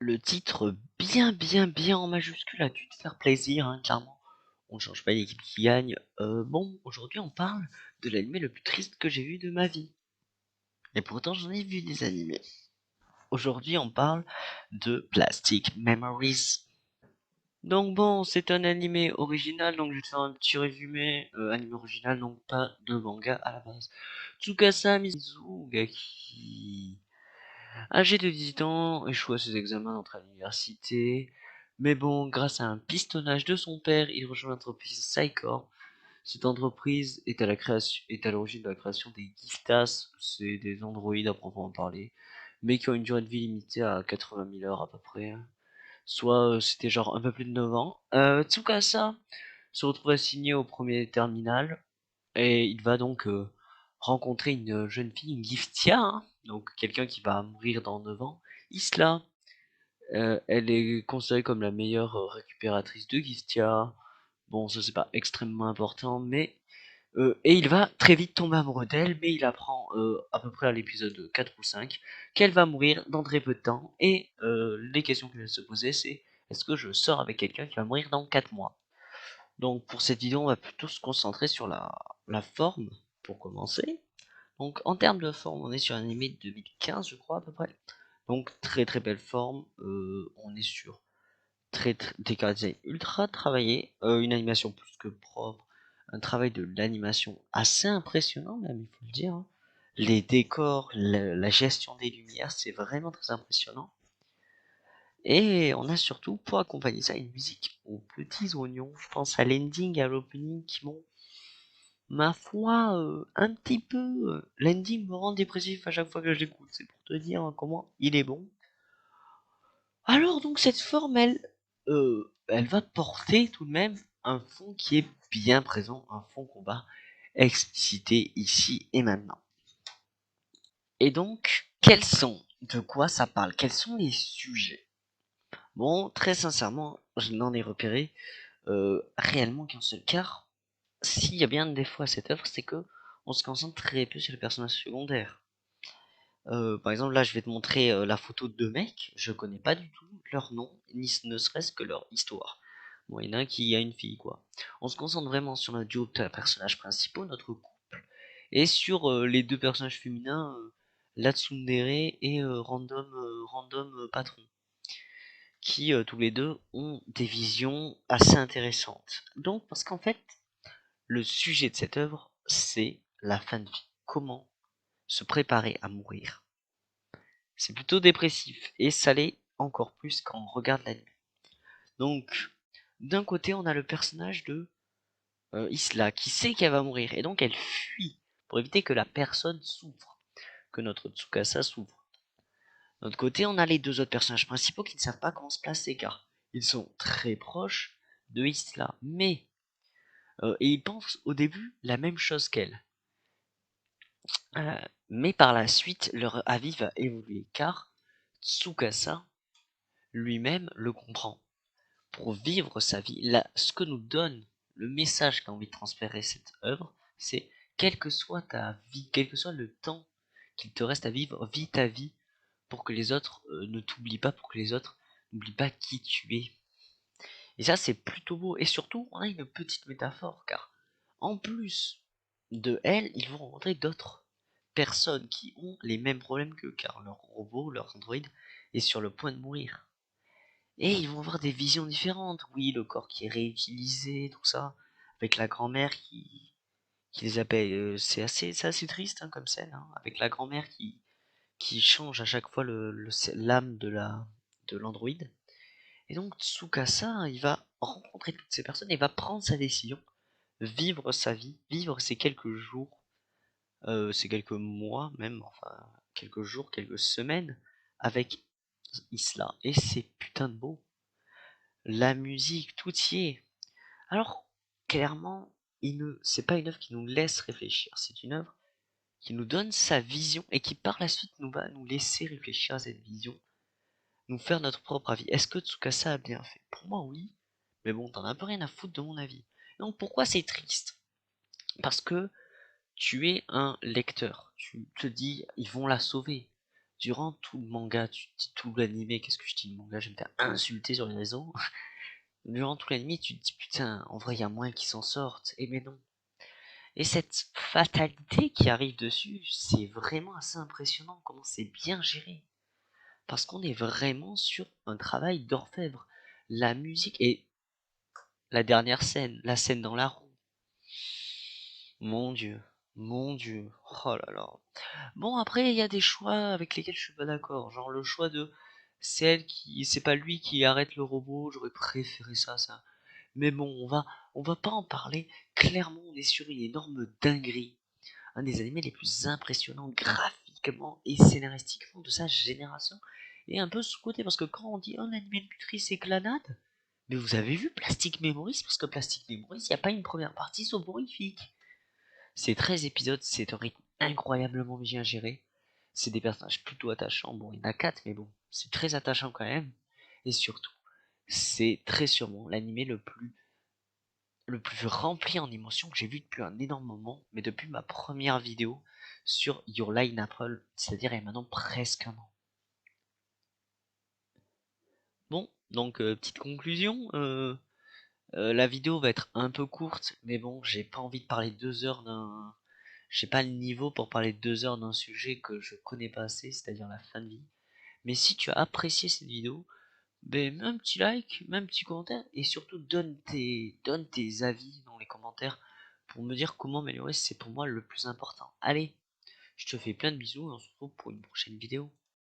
Le titre bien en majuscule a dû te faire plaisir, hein, clairement. On ne change pas l'équipe qui gagne. Bon, aujourd'hui on parle de l'anime le plus triste que j'ai vu de ma vie. Et pourtant j'en ai vu des animés. Aujourd'hui on parle de Plastic Memories. Donc bon, c'est un animé original, donc je vais te faire un petit résumé. Animé original, donc pas de manga à la base. Tsukasa Mizugaki, âgé de 18 ans, échoue à ses examens d'entrée à l'université. Mais bon, grâce à un pistonnage de son père, il rejoint l'entreprise Psycorp. Cette entreprise est à l'origine de la création des Giftas, c'est des androïdes à proprement parler, mais qui ont une durée de vie limitée à 80 000 heures à peu près. Soit c'était genre un peu plus de 9 ans. Tsukasa se retrouve assigné au premier terminal, et il va donc rencontrer une jeune fille, une Giftia, hein, donc quelqu'un qui va mourir dans 9 ans. Isla, elle est considérée comme la meilleure récupératrice de Giftia. Bon, ça c'est pas extrêmement important, mais et il va très vite tomber amoureux d'elle, mais il apprend à peu près à l'épisode 4 ou 5 qu'elle va mourir dans très peu de temps. Et les questions qu'il va se poser, c'est est-ce que je sors avec quelqu'un qui va mourir dans 4 mois? Donc pour cette vidéo, on va plutôt se concentrer sur la forme, pour commencer. Donc en termes de forme, on est sur un anime de 2015, je crois, à peu près. Donc très belle forme, on est sur des caractères ultra travaillés, une animation plus que propre, un travail de l'animation assez impressionnant même, il faut le dire, hein. Les décors, la gestion des lumières, c'est vraiment très impressionnant. Et on a surtout pour accompagner ça une musique aux petits oignons. Je pense à l'ending et à l'opening qui m'ont, ma foi, un petit peu. L'ending me rend dépressif à chaque fois que je l'écoute. C'est pour te dire hein, comment il est bon. Alors donc cette forme, elle va porter tout de même un fond qui est bien présent, un fond qu'on va expliciter ici et maintenant. Et donc, de quoi ça parle? Quels sont les sujets? Bon, très sincèrement, je n'en ai repéré réellement qu'un seul, car s'il y a bien un défaut à cette œuvre, c'est que on se concentre très peu sur les personnages secondaires. Par exemple, là, je vais te montrer la photo de deux mecs. Je connais pas du tout leur nom, ni ne serait-ce que leur histoire. Bon, il y en a un qui a une fille, quoi. On se concentre vraiment sur notre duo de personnages principaux, notre couple, et sur les deux personnages féminins, la Tsundere et Random Patron, qui tous les deux ont des visions assez intéressantes. Donc, parce qu'en fait, le sujet de cette œuvre, c'est la fin de vie. Comment se préparer à mourir. C'est plutôt dépressif, et ça l'est encore plus quand on regarde l'anime. Donc, d'un côté, on a le personnage de Isla, qui sait qu'elle va mourir, et donc elle fuit pour éviter que la personne souffre, que notre Tsukasa souffre. De l'autre côté, on a les deux autres personnages principaux qui ne savent pas comment se placer, car ils sont très proches de Isla, mais et ils pensent au début la même chose qu'elle. Mais par la suite, leur avis va évoluer, car Tsukasa lui-même le comprend. Pour vivre sa vie, là, ce que nous donne le message qu'a envie de transférer cette œuvre, c'est quelle que soit ta vie, quel que soit le temps qu'il te reste à vivre, vis ta vie pour que les autres ne t'oublient pas, pour que les autres n'oublient pas qui tu es. Et ça, c'est plutôt beau. Et surtout, on a une petite métaphore, car en plus de elle, ils vont rencontrer d'autres personnes qui ont les mêmes problèmes qu'eux, car leur robot, leur android, est sur le point de mourir. Et ils vont avoir des visions différentes. Oui, le corps qui est réutilisé, tout ça, avec la grand-mère qui les appelle. C'est assez triste hein, comme scène, hein, avec la grand-mère qui change à chaque fois l'âme de l'androïde. Et donc Tsukasa, il va rencontrer toutes ces personnes et va prendre sa décision, vivre sa vie, vivre ces quelques jours, ces quelques mois même, enfin quelques jours, quelques semaines avec Isla. Et c'est putain de beau. La musique, tout y est. Alors, clairement, c'est pas une œuvre qui nous laisse réfléchir, c'est une œuvre qui nous donne sa vision et qui par la suite nous va nous laisser réfléchir à cette vision, nous faire notre propre avis. Est-ce que Tsukasa a bien fait? Pour moi, oui, mais bon, t'en as un peu rien à foutre de mon avis. Donc pourquoi c'est triste? Parce que tu es un lecteur, tu te dis, ils vont la sauver. durant tout le manga, tu dis tout l'animé, qu'est-ce que je dis le manga, je vais me faire insulter sur les réseaux. Durant tout l'animé, tu te dis putain, en vrai, il y a moyen qu'ils s'en sortent. Et mais non. Et cette fatalité qui arrive dessus, c'est vraiment assez impressionnant comment c'est bien géré. Parce qu'on est vraiment sur un travail d'orfèvre. La musique et la dernière scène, la scène dans la roue. Mon Dieu, mon Dieu, oh là là. Bon, après, il y a des choix avec lesquels je suis pas d'accord. Genre le choix de c'est pas lui qui arrête le robot. J'aurais préféré ça. Mais bon, on va pas en parler. Clairement, on est sur une énorme dinguerie. Un des animés les plus impressionnants graphiquement et scénaristiquement de sa génération. Et un peu sous-côté parce que quand on dit un animé de puterie c'est Clanade, mais vous avez vu Plastic Memories? Parce que Plastic Memories, il n'y a pas une première partie soporifique. C'est 13 épisodes, c'est un rythme incroyablement bien géré. C'est des personnages plutôt attachants. Bon, il y en a 4, mais bon, c'est très attachant quand même. Et surtout, c'est très sûrement l'animé le plus rempli en émotions que j'ai vu depuis un énorme moment, mais depuis ma première vidéo sur Your Line Apple, c'est-à-dire il y a maintenant presque un an. Bon, donc petite conclusion, la vidéo va être un peu courte, mais bon, j'ai pas envie de parler 2 heures d'un... J'ai pas le niveau pour parler 2 heures d'un sujet que je connais pas assez, c'est-à-dire la fin de vie. Mais si tu as apprécié cette vidéo, ben mets un petit like, mets un petit commentaire, et surtout donne tes avis dans les commentaires pour me dire comment améliorer, c'est pour moi le plus important. Allez, je te fais plein de bisous et on se retrouve pour une prochaine vidéo.